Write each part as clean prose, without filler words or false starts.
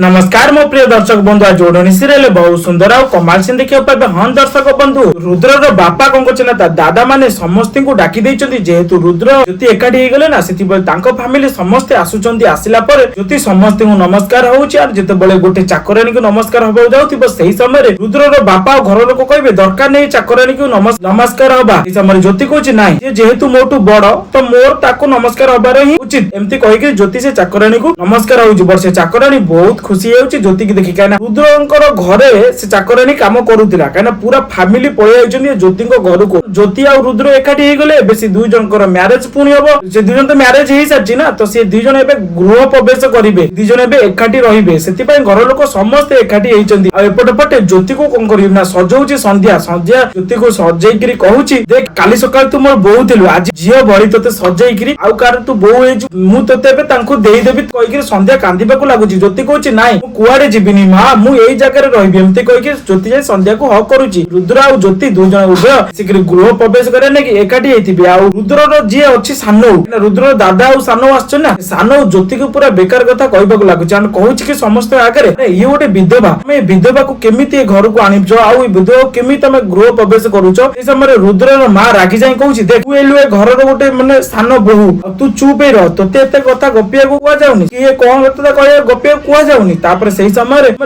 नमस्कार मो प्रिय दर्शक बंधु आज ओडनी सीरियल बहुत सुंदर आ कमाल सीन देखियो पाबे। हां दर्शक बंधु, रुद्रर बापा कोन करछना ता दादा माने समस्त को डाकी देइचंती। जेहेतु रुद्र ज्योति एकाठी हे गेले ना, सेति बल तांको फैमिली समस्त आसुचंती। आसिला पर ज्योति समस्त को नमस्कार होउची और जेते बळे गोटे चाकरानी को नमस्कार होबो जाउतिबो सेही समय रे रुद्रर बापा और घर लोक कहबे दरकार नै चाकरानी को नमस्कार होबा। ई समय ज्योति कहूची नाइ, जे जेहेतु मोटू बड़ तो मोर ताको नमस्कार होबार ही उचित। एम्ति कहि के ज्योति से चाकरानी को नमस्कार होउची। बर्षे चाकरानी बहुत खुशी होउची ज्योति की देखि, काना रुद्रंकर घरे से चाकरानी काम करूतिला, काना पूरा फैमिली पळे आइचंदी ज्योतिंको घर को। ज्योति और रुद्र एकाठी हे गेले, एबे से दुई जनकर मैरिज पुनी हबो। से दुई जन तो मैरिज हे साची ना, तो से दुई जन एबे गृह प्रवेश करिवे, दुई जन एबे एकाठी रहिबे। सेति पय घर लोक समस्त एकाठी हेइचंदी। आ एपटे पटे ज्योति को कोन करियो ना, सजौची संध्या ज्योति को सजै करी कहूची, देख काली सकाळ तू मोर बोउ थिलु, आज झियो भरी तते सजै करी आउ कार तू बोउ हेजु, मु तते एबे तांको देई देबी कहि करी संध्या कांदिबाकू लागुची। ज्योति कहूची नाइ कुआडे जिबिनी मा, मु एई जगह रे रहिबी। एम्ति कहि के ज्योति जाय संध्या को हक करूची। रुद्र आ ज्योति दुई जन उभय सिकरी गृह प्रवेश करे नै कि एकाठी हेतिबे। आ रुद्रर जे अछि सानो, रुद्र दादा आ सानो आछछ ना, सानो ज्योति को पूरा बेकार कथा कहबाकू लागुची। आन कहूची कि समस्त आगे रे ये गोटे विधवा, हम विधवा को केमिति घर को आनिबजो, आ विधवा केमिति तमे गृह प्रवेश करूचो। ए समय रुद्रर मां रागी जाय कहूची, देख तू एलु ए घरर गोटे माने सानो बहु, तू चुप हे रह, तोते एते कथा गपिया को कुआ जाउनी कि ए कोन कथा कहया गपिया कुआ जाउनी। तापर सेही समय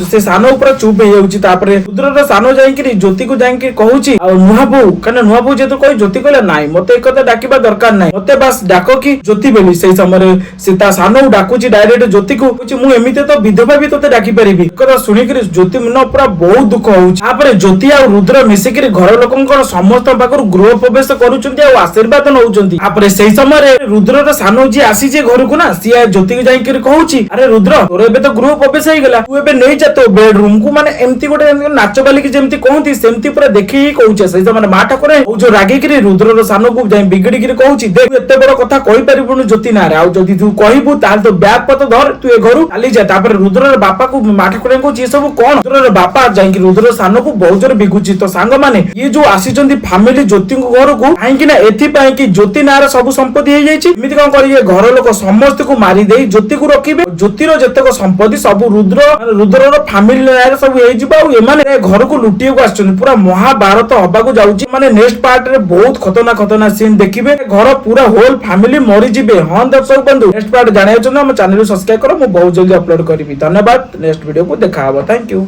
से सानो ऊपर चुप हे जाउची। तापर रुद्रर सानो जाय कि ज्योति को जाय कि कहूची आ नुहाबू, कने नुहाबू जेतो कहि ज्योति कहला नाइ मते एक कथा डाकिबा दरकार नाइ, मते बस डाको कि ज्योति बेली। सेही समय से ता सानो डाकुची डायरेक्ट ज्योति को कहूची, मु एमिते तो विधवा भी तोते डाकी परिबी। कथा सुनि कि ज्योति मन पूरा बहुत दुख होउची। तापर ज्योति आ रुद्र मिसे कि घर लोकन समस्त पाकर गृह प्रवेश करूचंती आ आशीर्वाद नउचंती। तापर सेही समय रुद्रर सानो जी आसी जे घर को ना, सिया ज्योति को जाय कि कहूची, अरे रुद्र तोर एबे तो गृह प्रवेश हे गेला, तू एबे नै जा तो बेडरूम को। माने एम्ति गोटे नाच बाली की जेम्ति कहंती सेम्ति पूरा देखि ही कहूचे। सेही समय मा ठाकुरे ओ जो रागी कि रुद्रर सानो को जाय बिगड़ी कि कहूची, देख एते बड़ कथा कहि परिबुनु ज्योति ना रे, आ जदी तू कहिबु ताल तो बैग पत धर, तू ए घरु चली जा। तापर रुद्रर बापा को मा ठाकुरे को जे सब कोन, रुद्रर बापा जाय कि रुद्रर सानो को बहुत जोर बिगुची। तो सांग माने ये जो आसीचंदी फैमिली ज्योति को घर को, काहे कि ना एथि पय कि ज्योति नार सब संपत्ति हे जायछि। एमिति कोन करिए घर लोक समस्त को मारी देई ज्योति को रखिबे। ज्योतिर जतक संपत्ति सब रुद्रर फैमिली नार सब हे जिबा। आ एमाने घर को लुटिए को आछन, पूरा महाभारत हबा को जाउछि। माने नेक्स्ट पार्ट रे बहुत खतरनाक सीन देखिबे, घर पूरा होल फैमिली मरि जिबे। हां दर्शक बंधु, नेक्स्ट पार्ट जानियो छ ना, हम चैनल को सब्सक्राइब करो, मु बहुत जल्दी अपलोड करबी। धन्यवाद, नेक्स्ट वीडियो को देखा हबो। Thank you.